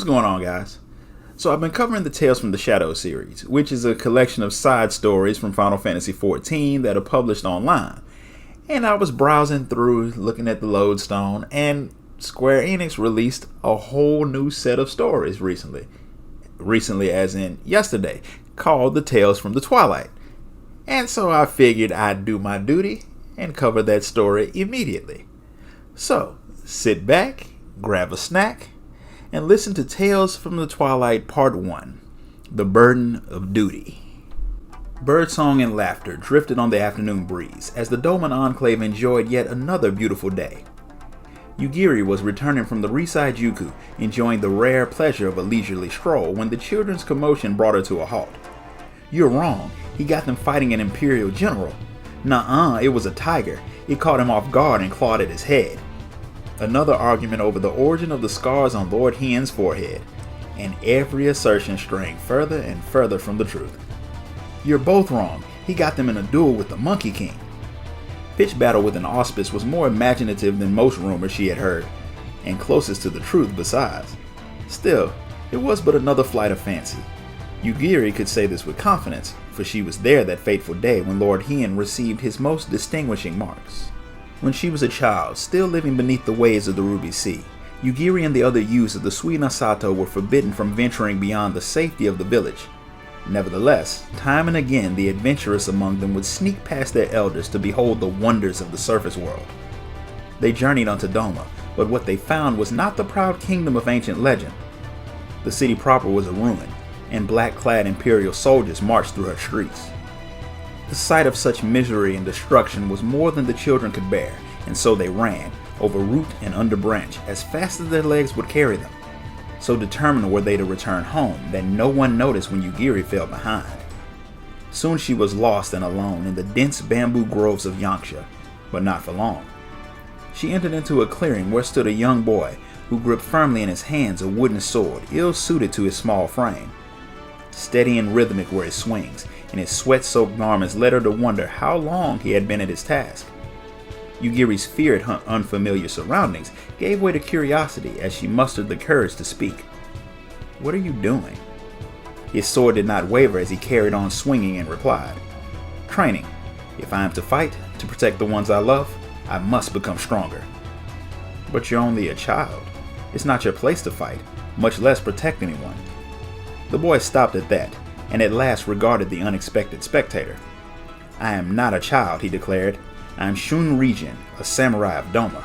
What's going on, guys? So I've been covering the Tales from the Shadow series, which is a collection of side stories from Final Fantasy XIV that are published online. And I was browsing through, looking at the lodestone, and Square Enix released a whole new set of stories recently. Recently as in yesterday, called the Tales from the Twilight. And so I figured I'd do my duty and cover that story immediately. So, sit back, grab a snack, and listen to Tales from the Twilight Part 1, The Burden of Duty. Birdsong and laughter drifted on the afternoon breeze as the Doma Enclave enjoyed yet another beautiful day. Yugiri was returning from the Risai Juku, enjoying the rare pleasure of a leisurely stroll when the children's commotion brought her to a halt. "You're wrong. He got them fighting an Imperial general." "Nuh-uh, it was a tiger. It caught him off guard and clawed at his head." Another argument over the origin of the scars on Lord Hien's forehead, and every assertion straying further and further from the truth. "You're both wrong. He got them in a duel with the Monkey King." Pitch battle with an auspice was more imaginative than most rumors she had heard, and closest to the truth besides. Still, it was but another flight of fancy. Yugiri could say this with confidence, for she was there that fateful day when Lord Hien received his most distinguishing marks. When she was a child, still living beneath the waves of the Ruby Sea, Yugiri and the other youths of the Suina Sato were forbidden from venturing beyond the safety of the village. Nevertheless, time and again the adventurous among them would sneak past their elders to behold the wonders of the surface world. They journeyed onto Doma, but what they found was not the proud kingdom of ancient legend. The city proper was a ruin, and black-clad Imperial soldiers marched through her streets. The sight of such misery and destruction was more than the children could bear, and so they ran, over root and under branch, as fast as their legs would carry them. So determined were they to return home that no one noticed when Yugiri fell behind. Soon she was lost and alone in the dense bamboo groves of Yanxia, but not for long. She entered into a clearing where stood a young boy who gripped firmly in his hands a wooden sword ill-suited to his small frame. Steady and rhythmic were his swings, and his sweat-soaked garments led her to wonder how long he had been at his task. Yugiri's fear at her unfamiliar surroundings gave way to curiosity as she mustered the courage to speak. "What are you doing?" His sword did not waver as he carried on swinging and replied, "Training. If I am to fight, to protect the ones I love, I must become stronger." "But you're only a child. It's not your place to fight, much less protect anyone." The boy stopped at that, and at last regarded the unexpected spectator. "I am not a child," he declared. "I am Shun Regin, a samurai of Doma.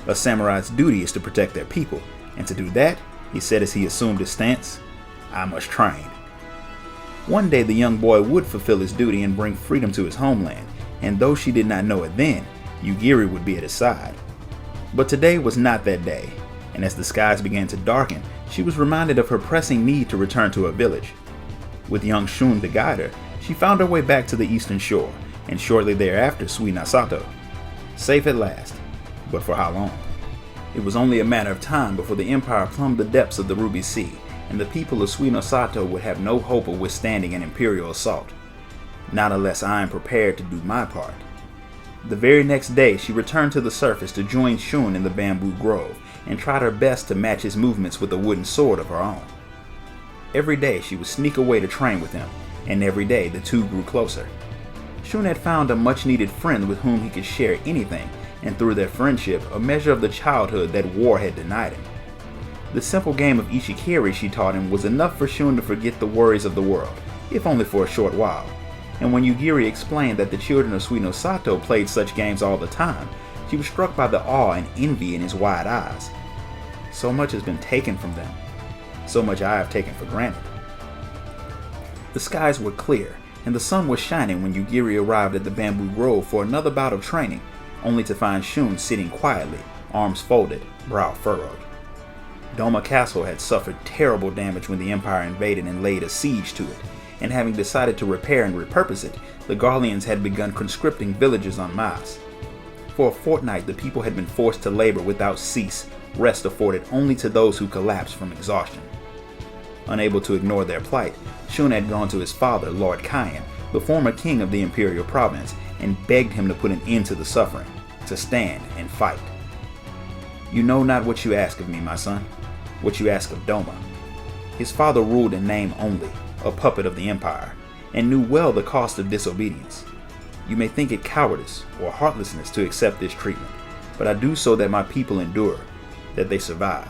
A samurai's duty is to protect their people, and to do that," he said as he assumed his stance, "I must train." One day the young boy would fulfill his duty and bring freedom to his homeland, and though she did not know it then, Yugiri would be at his side. But today was not that day, and as the skies began to darken, she was reminded of her pressing need to return to her village. With young Shun to guide her, she found her way back to the eastern shore, and shortly thereafter Suina Sato. Safe at last, but for how long? It was only a matter of time before the Empire plumbed the depths of the Ruby Sea, and the people of Suina Sato would have no hope of withstanding an Imperial assault. Not unless I am prepared to do my part. The very next day she returned to the surface to join Shun in the bamboo grove, and tried her best to match his movements with a wooden sword of her own. Every day she would sneak away to train with him, and every day the two grew closer. Shun had found a much-needed friend with whom he could share anything, and through their friendship, a measure of the childhood that war had denied him. The simple game of Ishikiri she taught him was enough for Shun to forget the worries of the world, if only for a short while. And when Yugiri explained that the children of Suina Sato played such games all the time, she was struck by the awe and envy in his wide eyes. So much has been taken from them. So much I have taken for granted. The skies were clear, and the sun was shining when Yugiri arrived at the bamboo grove for another bout of training, only to find Shun sitting quietly, arms folded, brow furrowed. Doma Castle had suffered terrible damage when the Empire invaded and laid a siege to it, and having decided to repair and repurpose it, the Garleans had begun conscripting villagers en masse. For a fortnight the people had been forced to labor without cease, rest afforded only to those who collapsed from exhaustion. Unable to ignore their plight, Shun had gone to his father, Lord Hien, the former king of the Imperial province, and begged him to put an end to the suffering, to stand and fight. "You know not what you ask of me, my son, what you ask of Doma. His father ruled in name only, a puppet of the Empire, and knew well the cost of disobedience. You may think it cowardice or heartlessness to accept this treatment, but I do so that my people endure, that they survive.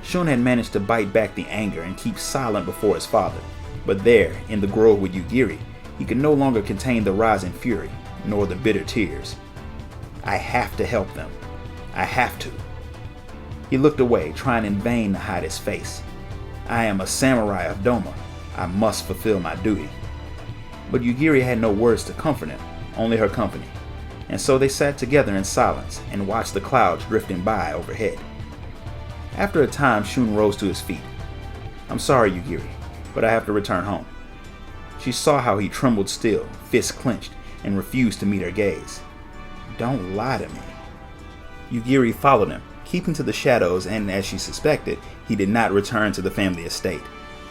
Shun had managed to bite back the anger and keep silent before his father, but there, in the grove with Yugiri, he could no longer contain the rising fury, nor the bitter tears. I have to help them. I have to. He looked away, trying in vain to hide his face. I am a samurai of Doma. I must fulfill my duty. But Yugiri had no words to comfort him, only her company, and so they sat together in silence and watched the clouds drifting by overhead. After a time, Shun rose to his feet. I'm sorry, Yugiri, but I have to return home. She saw how he trembled still, fists clenched, and refused to meet her gaze. Don't lie to me. Yugiri followed him, keeping to the shadows, and as she suspected, he did not return to the family estate,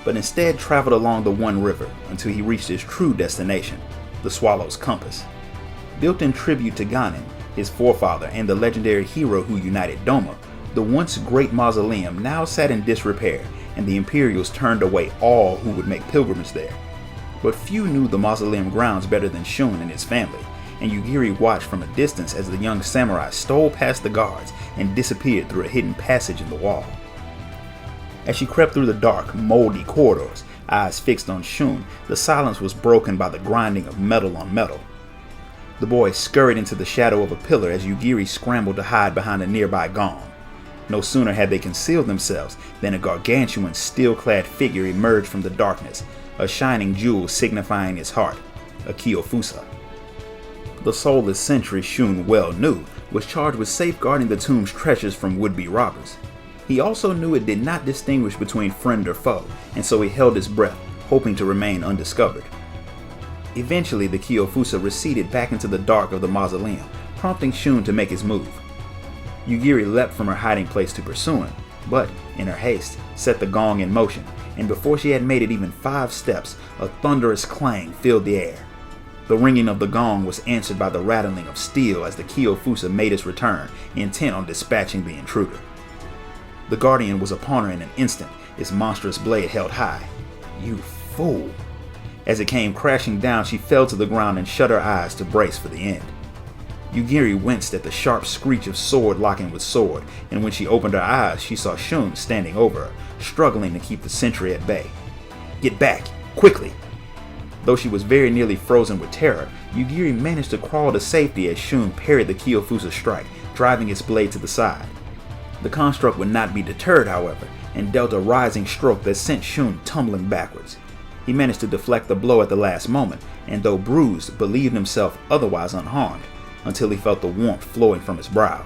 but instead traveled along the One River until he reached his true destination, the Swallow's Compass. Built in tribute to Ganin, his forefather and the legendary hero who united Doma, the once great mausoleum now sat in disrepair, and the Imperials turned away all who would make pilgrimage there. But few knew the mausoleum grounds better than Shun and his family, and Yugiri watched from a distance as the young samurai stole past the guards and disappeared through a hidden passage in the wall. As she crept through the dark, moldy corridors, eyes fixed on Shun, the silence was broken by the grinding of metal on metal. The boy scurried into the shadow of a pillar as Yugiri scrambled to hide behind a nearby gong. No sooner had they concealed themselves than a gargantuan, steel-clad figure emerged from the darkness, a shining jewel signifying his heart, a Kyofusa. The soulless sentry Shun well knew was charged with safeguarding the tomb's treasures from would-be robbers. He also knew it did not distinguish between friend or foe, and so he held his breath, hoping to remain undiscovered. Eventually, the Kyofusa receded back into the dark of the mausoleum, prompting Shun to make his move. Yugiri leapt from her hiding place to pursue him, but, in her haste, set the gong in motion, and before she had made it even 5 steps, a thunderous clang filled the air. The ringing of the gong was answered by the rattling of steel as the Kyofusa made its return, intent on dispatching the intruder. The Guardian was upon her in an instant, its monstrous blade held high. You fool! As it came crashing down, she fell to the ground and shut her eyes to brace for the end. Yugiri winced at the sharp screech of sword locking with sword, and when she opened her eyes, she saw Shun standing over her, struggling to keep the sentry at bay. Get back! Quickly! Though she was very nearly frozen with terror, Yugiri managed to crawl to safety as Shun parried the Kyofusa strike, driving its blade to the side. The construct would not be deterred, however, and dealt a rising stroke that sent Shun tumbling backwards. He managed to deflect the blow at the last moment, and though bruised, believed himself otherwise unharmed, until he felt the warmth flowing from his brow.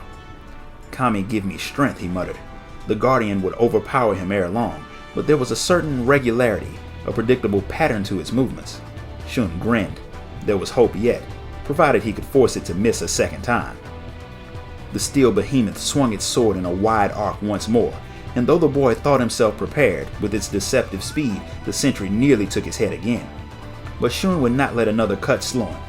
Kami give me strength, he muttered. The Guardian would overpower him ere long, but there was a certain regularity, a predictable pattern to its movements. Shun grinned. There was hope yet, provided he could force it to miss a second time. The steel behemoth swung its sword in a wide arc once more, and though the boy thought himself prepared, with its deceptive speed, the sentry nearly took his head again. But Shun would not let another cut slow him.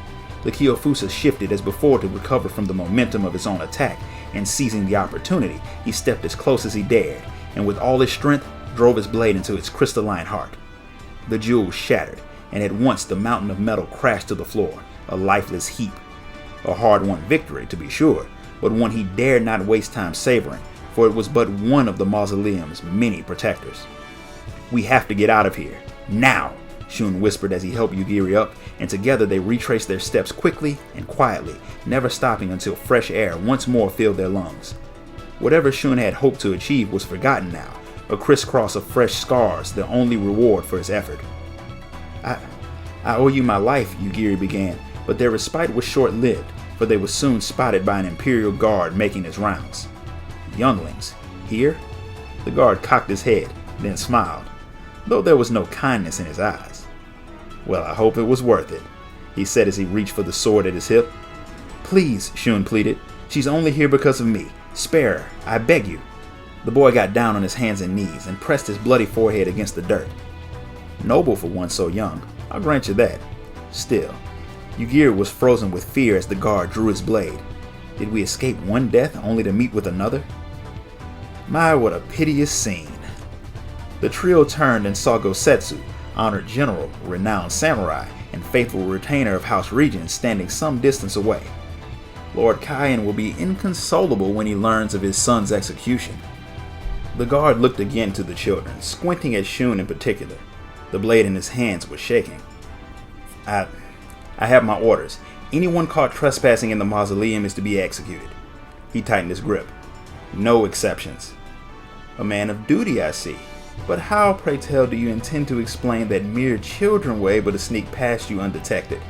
The Kyofusa shifted as before to recover from the momentum of his own attack, and seizing the opportunity, he stepped as close as he dared, and with all his strength, drove his blade into its crystalline heart. The jewel shattered, and at once the mountain of metal crashed to the floor, a lifeless heap. A hard-won victory, to be sure, but one he dared not waste time savoring, for it was but one of the mausoleum's many protectors. We have to get out of here, now! Shun whispered as he helped Yugiri up, and together they retraced their steps quickly and quietly, never stopping until fresh air once more filled their lungs. Whatever Shun had hoped to achieve was forgotten now, a crisscross of fresh scars, the only reward for his effort. I owe you my life, Yugiri began, but their respite was short-lived, for they were soon spotted by an Imperial guard making his rounds. Younglings, here? The guard cocked his head, then smiled, though there was no kindness in his eyes. Well, I hope it was worth it, he said as he reached for the sword at his hip. Please, Shun pleaded. She's only here because of me. Spare her, I beg you. The boy got down on his hands and knees and pressed his bloody forehead against the dirt. Noble for one so young, I'll grant you that. Still, Yugiri was frozen with fear as the guard drew his blade. Did we escape one death only to meet with another? My, what a piteous scene. The trio turned and saw Gosetsu, honored general, renowned samurai, and faithful retainer of House Regent, standing some distance away. Lord Hien will be inconsolable when he learns of his son's execution. The guard looked again to the children, squinting at Shun in particular. The blade in his hands was shaking. I have my orders. Anyone caught trespassing in the mausoleum is to be executed. He tightened his grip. No exceptions. A man of duty, I see. But how, pray tell, do you intend to explain that mere children were able to sneak past you undetected?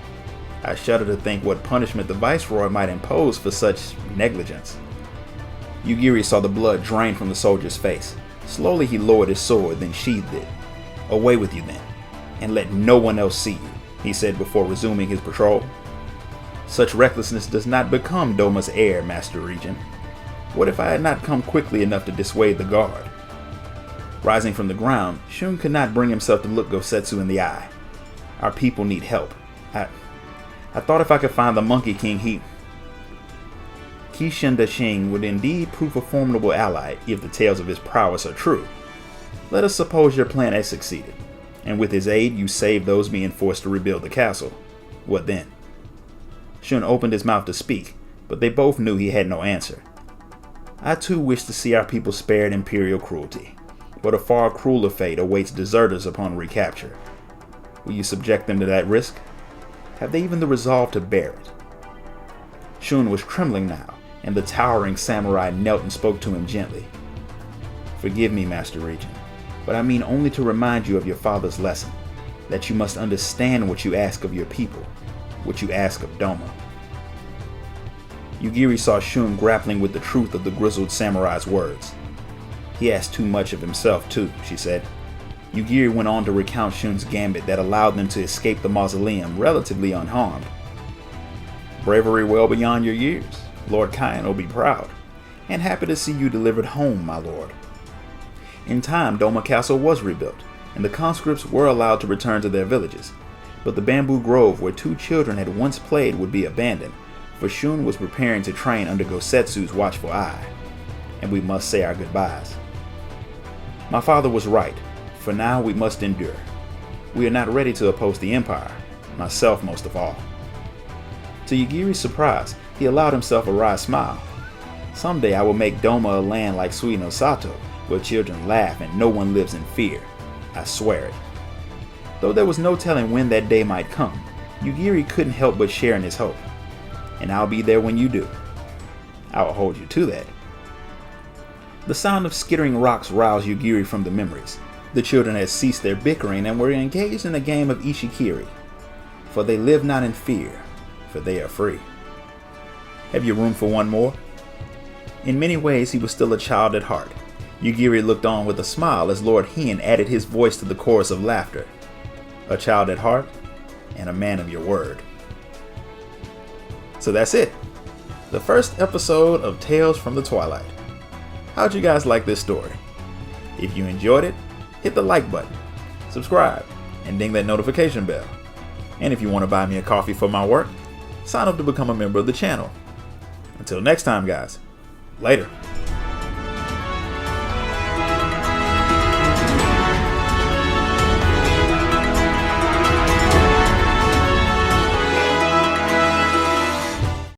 I shudder to think what punishment the Viceroy might impose for such negligence. Yugiri saw the blood drain from the soldier's face. Slowly he lowered his sword, then sheathed it. Away with you then, and let no one else see you, he said before resuming his patrol. Such recklessness does not become Doma's heir, Master Regent. What if I had not come quickly enough to dissuade the guard? Rising from the ground, Shun could not bring himself to look Gosetsu in the eye. Our people need help. I thought if I could find the Monkey King, Kishin Dashing would indeed prove a formidable ally if the tales of his prowess are true. Let us suppose your plan has succeeded, and with his aid you saved those being forced to rebuild the castle. What then? Shun opened his mouth to speak, but they both knew he had no answer. I too wish to see our people spared imperial cruelty, but a far crueler fate awaits deserters upon recapture. Will you subject them to that risk? Have they even the resolve to bear it? Shun was trembling now, and the towering samurai knelt and spoke to him gently. Forgive me, Master Regent, but I mean only to remind you of your father's lesson, that you must understand what you ask of your people, what you ask of Doma. Yugiri saw Shun grappling with the truth of the grizzled samurai's words. He asked too much of himself too, she said. Yugiri went on to recount Shun's gambit that allowed them to escape the mausoleum relatively unharmed. Bravery well beyond your years. Lord Hien will be proud, and happy to see you delivered home, my lord. In time, Doma Castle was rebuilt, and the conscripts were allowed to return to their villages, but the bamboo grove where 2 children had once played would be abandoned, for Shun was preparing to train under Gosetsu's watchful eye, and we must say our goodbyes. My father was right. For now, we must endure. We are not ready to oppose the Empire, myself most of all. To Yugiri's surprise, he allowed himself a wry smile. Someday I will make Doma a land like Suino Sato, where children laugh and no one lives in fear. I swear it. Though there was no telling when that day might come, Yugiri couldn't help but share in his hope. And I'll be there when you do. I will hold you to that. The sound of skittering rocks roused Yugiri from the memories. The children had ceased their bickering and were engaged in a game of Ishikiri. For they live not in fear, for they are free. Have you room for one more? In many ways he was still a child at heart. Yugiri looked on with a smile as Lord Hien added his voice to the chorus of laughter. A child at heart, and a man of your word. So that's it. The first episode of Tales from the Twilight. How'd you guys like this story? If you enjoyed it, hit the like button, subscribe, and ding that notification bell. And if you want to buy me a coffee for my work, sign up to become a member of the channel. Until next time, guys. Later.